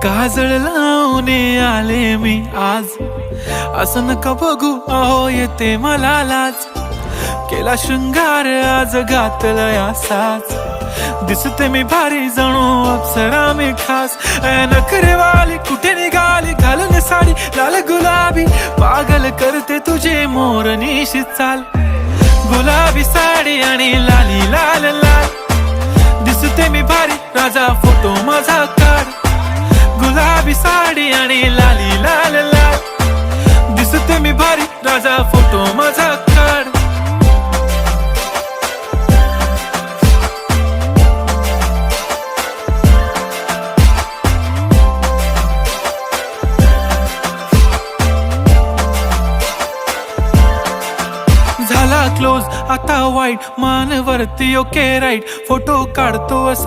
काजळ लावून आले मी आज, असं नका बघू अहो येते मला लाज. केला शृंगार आज घातलाय असाच, दिसते मी भारी जणू अप्सरा मी खास. नखरेवाली कुठे निघाली घालून साडी लाल गुलाबी, पागल करते तुझे मोरनीशी चाल. गुलाबी साडी आणि लाली लाल लाल, दिसते मी भारी राजा फोटो माझा काढ. गुलाबी साडी आणि लाली लाल लाल, दिसते मी भारी राजा फोटो माझा काढ. झाला क्लोज आता वाईट, मान वरती ओके राईट, फोटो काढतो